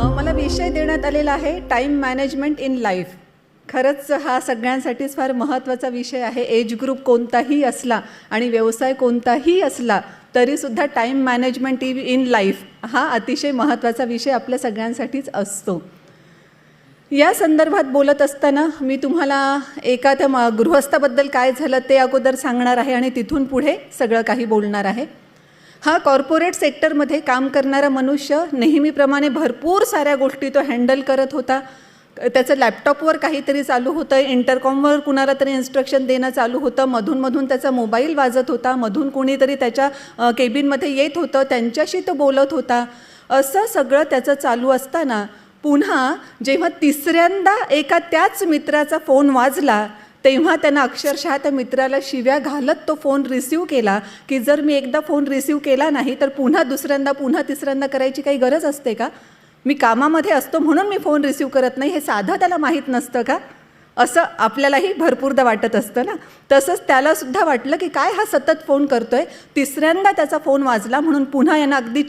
मला विषय देण्यात आलेला आहे टाईम मॅनेजमेंट इन लाईफ. खरंच हा सगळ्यांसाठीच फार महत्त्वाचा विषय आहे. एज ग्रुप कोणताही असला आणि व्यवसाय कोणताही असला तरीसुद्धा टाईम मॅनेजमेंट इन लाईफ हा अतिशय महत्त्वाचा विषय आपल्या सगळ्यांसाठीच असतो. या संदर्भात बोलत असताना मी तुम्हाला एखाद्या गृहस्थाबद्दल काय झालं ते अगोदर सांगणार आहे आणि तिथून पुढे सगळं काही बोलणार आहे. हा कॉर्पोरेट सेक्टरमध्ये काम करणारा मनुष्य नेहमीप्रमाणे भरपूर साऱ्या गोष्टी तो हँडल करत होता. त्याचं लॅपटॉपवर काहीतरी चालू होतं, इंटरकॉमवर कुणाला तरी इन्स्ट्रक्शन देणं चालू होतं, मधून त्याचा मोबाईल वाजत होता, मधून कोणीतरी त्याच्या केबिनमध्ये येत होतं, त्यांच्याशी तो बोलत होता. असं सगळं त्याचं चालू असताना पुन्हा जेव्हा तिसऱ्यांदा एका त्याच मित्राचा फोन वाजला तेव्हा त्यानं अक्षरशः त्या मित्राला शिव्या घालत तो फोन रिसीव केला की जर मी एकदा फोन रिसीव केला नाही तर पुन्हा दुसऱ्यांदा पुन्हा तिसऱ्यांदा करायची काही गरज असते का? मी कामामध्ये असतो म्हणून मी फोन रिसीव करत नाही हे साधं त्याला माहीत नसतं का? असं आपल्यालाही भरपूरदा वाटत असतं ना. तसंच त्यालासुद्धा वाटलं की काय हा सतत फोन करतोय. तिसऱ्यांदा त्याचा फोन वाजला म्हणून पुन्हा यानं अगदी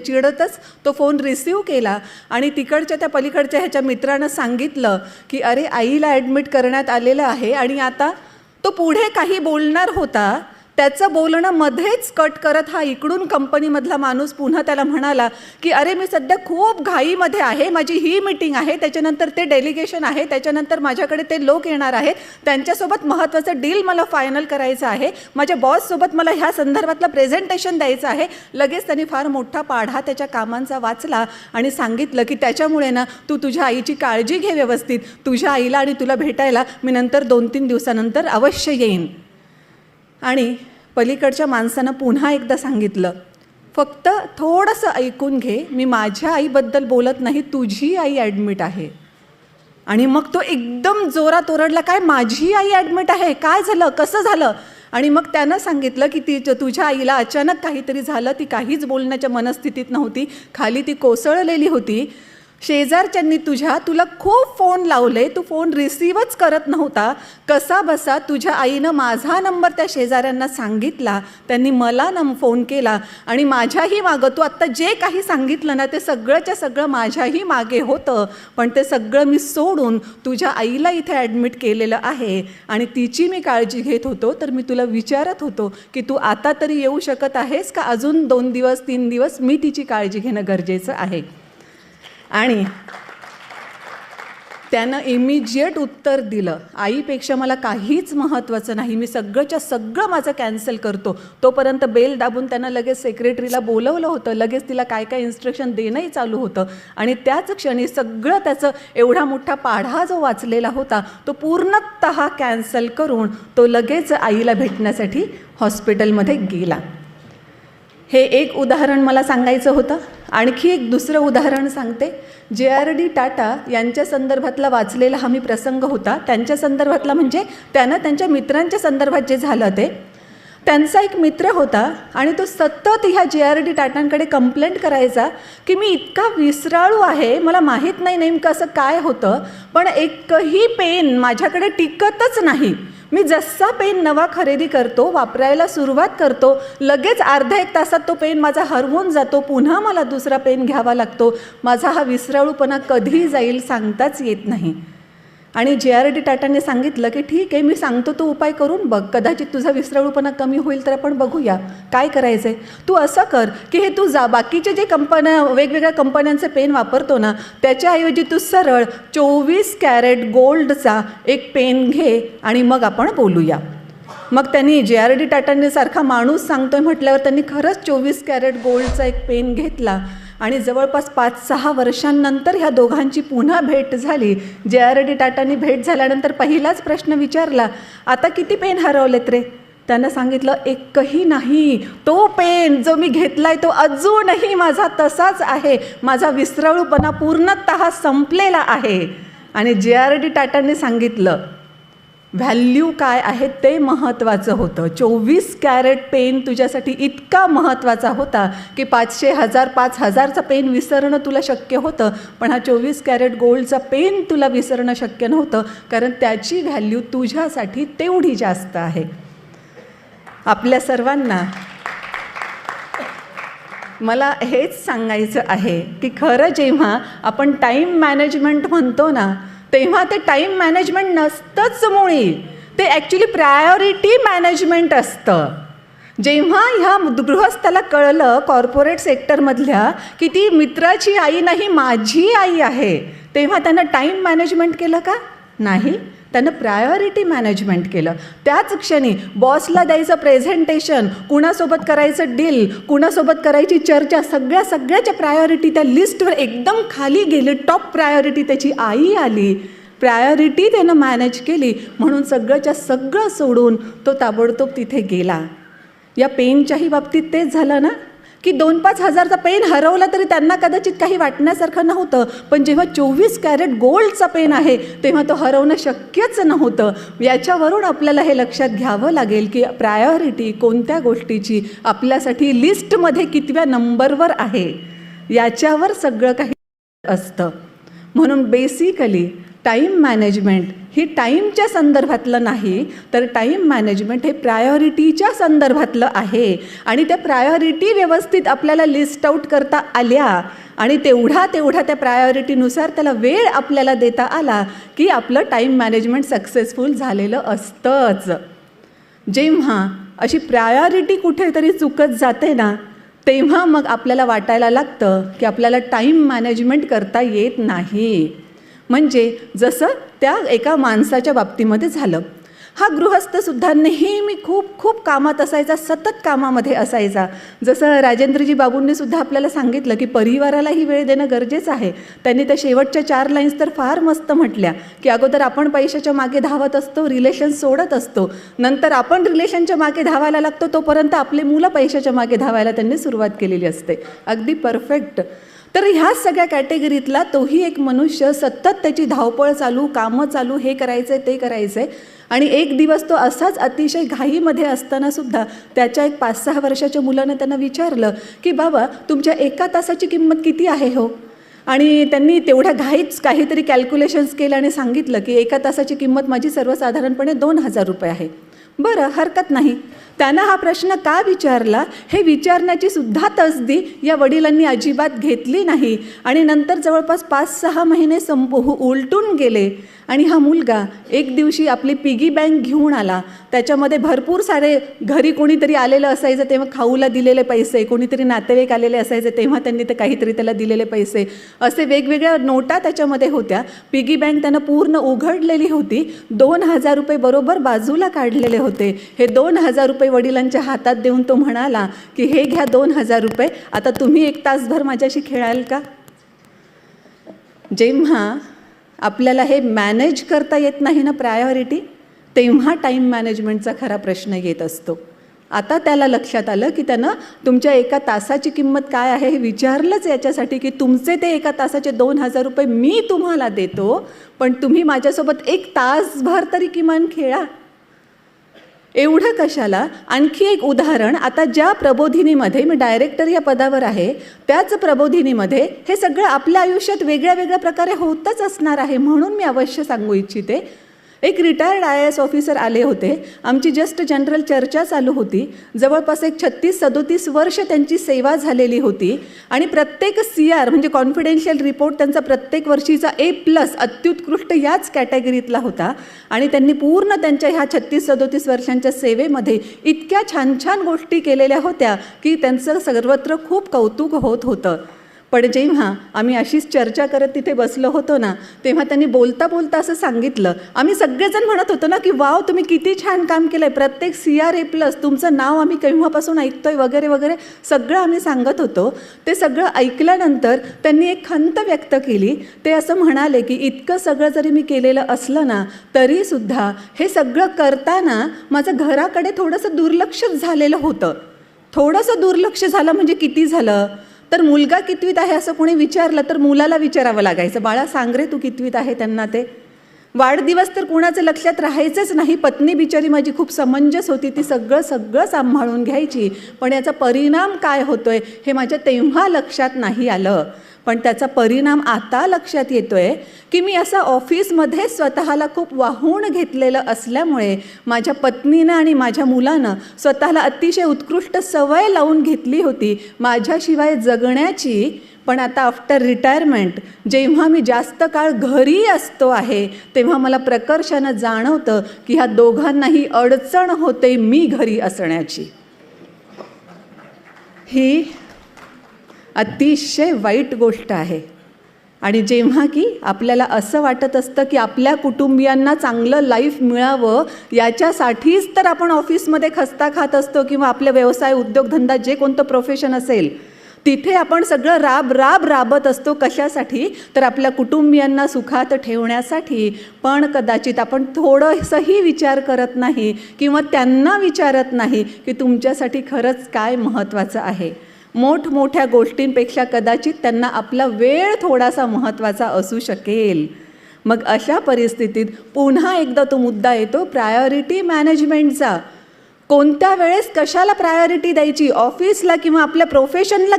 चिडतच तो फोन रिसीव केला आणि तिकडच्या त्या पलीकडच्या ह्याच्या मित्रानं सांगितलं की अरे आईला ॲडमिट करण्यात आलेलं आहे. आणि आता तो पुढे काही बोलणार होता, त्याचं बोलणं मध्येच कट करत हा इकडून कंपनीमधला माणूस पुन्हा त्याला म्हणाला की अरे मी सध्या खूप घाईमध्ये आहे, माझी ही मीटिंग आहे, त्याच्यानंतर ते डेलिगेशन आहे, त्याच्यानंतर माझ्याकडे ते लोक येणार आहेत, त्यांच्यासोबत महत्त्वाचं डील मला फायनल करायचं आहे, माझ्या बॉससोबत मला ह्या संदर्भातलं प्रेझेंटेशन द्यायचं आहे. लगेच त्यांनी फार मोठा पाढा त्याच्या कामांचा वाचला आणि सांगितलं की त्याच्यामुळे ना तू तुझ्या आईची काळजी घे व्यवस्थित. तुझ्या आईला आणि तुला भेटायला मी नंतर 2-3 दिवसानंतर अवश्य येईन. आणि पलीकडच्या माणसानं पुन्हा एकदा सांगितलं फक्त थोडंसं ऐकून घे, मी माझ्या आईबद्दल बोलत नाही, तुझी आई ॲडमिट आहे. आणि मग तो एकदम जोरात ओरडला, काय माझी आई ॲडमिट आहे? काय झालं? कसं झालं? आणि मग त्यानं सांगितलं की तुझ्या आईला अचानक काहीतरी झालं, ती काहीच बोलण्याच्या मनस्थितीत नव्हती, खाली ती कोसळलेली होती. शेजारच्यांनी तुला खूप फोन लावले, तू फोन रिसीवच करत नव्हता. कसा बसा तुझ्या आईनं माझा नंबर त्या शेजाऱ्यांना सांगितला, त्यांनी मला फोन केला आणि माझ्याही मागं तू आत्ता जे काही सांगितलं ना ते सगळंच्या सगळं माझ्याही मागे होतं. पण ते सगळं मी सोडून तुझ्या आईला इथे ॲडमिट केलेलं आहे आणि तिची मी काळजी घेत होतो. तर मी तुला विचारत होतो की तू आता तरी येऊ शकत आहेस का अजून 2 दिवस 3 दिवस मी तिची काळजी घेणं गरजेचं आहे. आणि त्यानं इमिजिएट उत्तर दिलं, आईपेक्षा मला काहीच महत्त्वाचं नाही, मी सगळंच्या सगळं माझं कॅन्सल करतो. तोपर्यंत बेल दाबून त्यानं लगेच सेक्रेटरीला बोलवलं होतं, लगेच तिला काय काय इन्स्ट्रक्शन देणंही चालू होतं. आणि त्याच क्षणी सगळं त्याचं एवढा मोठा पाढा जो वाचलेला होता तो पूर्णतः कॅन्सल करून तो लगेच आईला भेटण्यासाठी हॉस्पिटलमध्ये गेला. हे एक उदाहरण मला सांगायचं होतं. आणखी एक दुसरं उदाहरण सांगते. JRD टाटा यांच्या संदर्भातला वाचलेला हा मी प्रसंग होता. त्यांच्या संदर्भातला म्हणजे त्यानं त्यांच्या मित्रांच्या संदर्भात जे झालं ते. त्यांचा एक मित्र होता आणि तो सतत ह्या JRD टाटांकडे कंप्लेंट करायचा की मी इतका विसराळू आहे, मला माहीत नाही नेमकं असं काय होतं, पण एकही पेन माझ्याकडे टिकतच नाही. मी जसा पेन नवा खरेदी करतो, वापरायला सुरुवात करतो, लगेच अर्ध्या 1 तासात तो पेन माझा हरवून जातो, पुन्हा मला दुसरा पेन घ्यावा लागतो. माझा हा विसराळूपणा कधी जाईल सांगताच येत नाही. आणि JRD टाटांनी सांगितलं की ठीक आहे, मी सांगतो तो उपाय करून बघ, कदाचित तुझा विसराळूपणा कमी होईल तर आपण बघूया काय करायचं आहे. तू असं कर की हे तू बाकीचे जे वेगवेगळ्या कंपन्यांचे पेन वापरतो ना त्याच्याऐवजी तू सरळ 24 कॅरेट गोल्डचा एक पेन घे आणि मग आपण बोलूया. मग त्यांनी JRD टाटांनी सारखा माणूस सांगतोय म्हटल्यावर त्यांनी खरंच 24 कॅरेट गोल्डचा एक पेन घेतला आणि जवळपास 5-6 वर्षांनंतर ह्या दोघांची पुन्हा भेट झाली. JRD टाटांनी भेट झाल्यानंतर पहिलाच प्रश्न विचारला, आता किती पेन हरवलेत रे? त्यानं सांगितलं एकही नाही, तो पेन जो मी घेतलाय तो अजूनही माझा तसाच आहे, माझा विसराळूपणा पूर्णतः संपलेला आहे. आणि JRD टाटांनी सांगितलं व्हॅल्यू काय आहे ते महत्त्वाचं होतं. 24 कॅरेट पेन तुझ्यासाठी इतका महत्त्वाचा होता की 500, 1000, 5000चा पेन विसरणं तुला शक्य होतं, पण हा 24 कॅरेट गोल्डचा पेन तुला विसरणं शक्य नव्हतं, कारण त्याची व्हॅल्यू तुझ्यासाठी तेवढी जास्त आहे. आपल्या सर्वांना मला हेच सांगायचं आहे की खरं जेव्हा आपण टाईम मॅनेजमेंट म्हणतो ना, तेव्हा ते टाईम मॅनेजमेंट नसतंच मुळी, ते ॲक्च्युली प्रायोरिटी मॅनेजमेंट असतं. जेव्हा ह्या गृहस्थाला कळलं कॉर्पोरेट सेक्टरमधल्या की ती मित्राची आई नाही माझी आई आहे, तेव्हा त्यानं टाईम मॅनेजमेंट केलं का? नाही, त्यानं प्रायोरिटी मॅनेजमेंट केलं. त्याच क्षणी बॉसला द्यायचं प्रेझेंटेशन, कुणासोबत करायचं डील, कुणासोबत करायची चर्चा, सगळ्याच्या प्रायोरिटी त्या लिस्टवर एकदम खाली गेली. टॉप प्रायोरिटी त्याची आई आली. प्रायोरिटी त्यानं मॅनेज केली म्हणून सगळंच्या सगळं सोडून तो ताबडतोब तिथे गेला. या पेनच्याही बाबतीत तेच झालं ना, की 2-5 हजारचा पेन हरवला तरी त्यांना कदाचित काही वाटण्यासारखं नव्हतं, पण जेव्हा 24 कॅरेट गोल्डचा पेन आहे तेव्हा तो हरवणं शक्यच नव्हतं. याच्यावरून आपल्याला हे लक्षात घ्यावं लागेल की प्रायोरिटी कोणत्या गोष्टीची आपल्यासाठी लिस्टमध्ये कितव्या नंबरवर आहे याच्यावर सगळं काही असतं. म्हणून बेसिकली टाईम मॅनेजमेंट ही टाईमच्या संदर्भातलं नाही, तर टाईम मॅनेजमेंट हे प्रायोरिटीच्या संदर्भातलं आहे. आणि त्या प्रायोरिटी व्यवस्थित आपल्याला लिस्ट आऊट करता आल्या आणि तेवढा त्या प्रायोरिटीनुसार त्याला वेळ आपल्याला देता आला की आपलं टाईम मॅनेजमेंट सक्सेसफुल झालेलं असतंच. जेव्हा अशी प्रायोरिटी कुठेतरी चुकत जाते ना, तेव्हा मग आपल्याला वाटायला लागतं की आपल्याला टाईम मॅनेजमेंट करता येत नाही. म्हणजे जसं त्या एका माणसाच्या बाबतीमध्ये झालं. हा गृहस्थसुद्धा नेहमी खूप कामात असायचा, सतत कामामध्ये असायचा. जसं राजेंद्रजी बाबूंनी सुद्धा आपल्याला सांगितलं की परिवारालाही वेळ देणं गरजेचं आहे. त्यांनी त्या शेवटच्या 4 लाईन्स तर फार मस्त म्हटल्या की अगोदर आपण पैशाच्या मागे धावत असतो, रिलेशन सोडत असतो, नंतर आपण रिलेशनच्या मागे धावायला लागतो, तोपर्यंत आपले मुलं पैशाच्या मागे धावायला त्यांनी सुरुवात केलेली असते. अगदी परफेक्ट. तर ह्या सगळ्या कॅटेगरीतला तोही एक मनुष्य, सतत त्याची धावपळ चालू, कामं चालू, हे करायचं आहे ते करायचं आहे. आणि एक दिवस तो असाच अतिशय घाईमध्ये असतानासुद्धा त्याच्या एक 5-6 वर्षाच्या मुलानं त्यांना विचारलं की बाबा तुमच्या 1 तासाची किंमत किती आहे हो? आणि त्यांनी तेवढ्या घाईच काहीतरी कॅल्क्युलेशन्स केलं आणि सांगितलं की 1 तासाची किंमत माझी सर्वसाधारणपणे 2,000 रुपये आहे. बरं, हरकत नाही. त्यानं हा प्रश्न का विचारला हे विचारण्याची सुद्धा तसदी या वडिलांनी अजिबात घेतली नाही. आणि नंतर जवळपास 5-6 महिने उलटून गेले आणि हा मुलगा एक दिवशी आपली पिगी बँक घेऊन आला. त्याच्यामध्ये भरपूर सारे घरी कोणीतरी आलेलं असायचं तेव्हा खाऊला दिलेले पैसे, कोणीतरी नातेवाईक आलेले असायचे तेव्हा त्यांनी ते काहीतरी त्याला दिलेले पैसे, असे वेगवेगळ्या नोटा त्याच्यामध्ये होत्या. पिगी बँक त्यानं पूर्ण उघडलेली होती. 2,000 रुपये बरोबर बाजूला काढलेले होते. हे 2,000 रुपये वडिलांच्या हातात देऊन तो म्हणाला की हे घ्या 2,000 रुपये, आता तुम्ही 1 तासभर माझ्याशी खेळाल का? जेव्हा आपल्याला हे मॅनेज करता येत नाही ना प्रायोरिटी, तेव्हा टाईम मॅनेजमेंटचा खरा प्रश्न येत असतो. आता त्याला लक्षात आलं की त्यानं तुमच्या 1 तासाची किंमत काय आहे हे विचारलंच याच्यासाठी की तुमचे ते 1 तासाचे 2,000 रुपये मी तुम्हाला देतो, पण तुम्ही माझ्यासोबत 1 तासभर तरी किमान खेळा. एवढं कशाला? आणखी एक उदाहरण. आता ज्या प्रबोधिनीमध्ये मी डायरेक्टर या पदावर आहे, त्याच प्रबोधिनीमध्ये हे सगळं आपल्या आयुष्यात वेगळ्या प्रकारे होतच असणार आहे, म्हणून मी अवश्य सांगू इच्छिते. एक रिटायर्ड IAS ऑफिसर आले होते. आमची जस्ट जनरल चर्चा चालू होती. जवळपास एक 36-37 वर्ष त्यांची सेवा झालेली होती आणि प्रत्येक CR म्हणजे कॉन्फिडेन्शियल रिपोर्ट त्यांचा प्रत्येक वर्षीचा A+ अत्युत्कृष्ट याच कॅटेगरीतला होता. आणि त्यांनी पूर्ण त्यांच्या ह्या 36-37 वर्षांच्या सेवेमध्ये इतक्या छान गोष्टी केलेल्या होत्या की त्यांचं सर्वत्र खूप कौतुक होत होतं. पण जेव्हा आम्ही अशीच चर्चा करत तिथे बसलो होतो ना, तेव्हा त्यांनी बोलता असं सांगितलं. आम्ही सगळेजण म्हणत होतो ना की वाव तुम्ही किती छान काम केलं आहे, प्रत्येक CR A+, तुमचं नाव आम्ही केव्हापासून ऐकतोय वगैरे सगळं आम्ही सांगत होतो. ते सगळं ऐकल्यानंतर त्यांनी एक खंत व्यक्त केली. ते असं म्हणाले की इतकं सगळं जरी मी केलेलं असलं ना, तरीसुद्धा हे सगळं करताना माझं घराकडे थोडंसं दुर्लक्ष झालेलं होतं. थोडंसं दुर्लक्ष झालं म्हणजे किती झालं? तर मुलगा कितवीत आहे असं कोणी विचारलं तर मुलाला विचारावं लागायचं, बाळा सांग रे तू कितवीत आहे. त्यांना ते वाढदिवस तर कुणाचं लक्षात राहायचंच नाही. पत्नी बिचारी माझी खूप समंजस होती, ती सगळं सांभाळून घ्यायची, पण याचा परिणाम काय होतोय हे माझ्या तेव्हा लक्षात नाही आलं. पण त्याचा परिणाम आता लक्षात येतोय की मी असं ऑफिसमध्ये स्वतःला खूप वाहून घेतलेलं असल्यामुळे माझ्या पत्नीनं आणि माझ्या मुलानं स्वतःला अतिशय उत्कृष्ट सवय लावून घेतली होती माझ्याशिवाय जगण्याची. पण आता आफ्टर रिटायरमेंट जेव्हा मी जास्त काळ घरी असतो आहे तेव्हा मला प्रकर्षानं जाणवतं की ह्या दोघांनाही अडचण होते मी घरी असण्याची. ही अतिशय वाईट गोष्ट आहे. आणि जेव्हा की आपल्याला असं वाटत असतं की आपल्या कुटुंबियांना चांगलं लाईफ मिळावं याच्यासाठीच तर आपण ऑफिसमध्ये खस्ता खात असतो किंवा आपले व्यवसाय उद्योगधंदा जे कोणतं प्रोफेशन असेल तिथे आपण सगळं राबत असतो. कशासाठी? तर आपल्या कुटुंबियांना सुखात ठेवण्यासाठी. पण कदाचित आपण थोडंसंही विचार करत नाही किंवा त्यांना विचारत नाही की तुमच्यासाठी खरंच काय महत्त्वाचं आहे. मोठमोठ्या गोष्टींपेक्षा कदाचित त्यांना आपला वेळ थोडासा महत्त्वाचा असू शकेल. मग अशा परिस्थितीत पुन्हा एकदा तो मुद्दा येतो प्रायोरिटी मॅनेजमेंटचा. कोणत्या वेळेस कशाला प्रायोरिटी द्यायची, ऑफिसला किंवा आपल्या प्रोफेशनला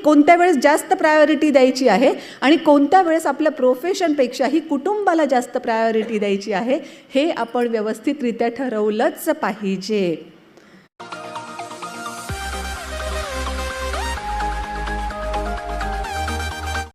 कोणत्या वेळेस जास्त प्रायोरिटी द्यायची आहे आणि कोणत्या वेळेस आपल्या प्रोफेशनपेक्षाही कुटुंबाला जास्त प्रायोरिटी द्यायची आहे, हे आपण व्यवस्थितरित्या ठरवलंच पाहिजे.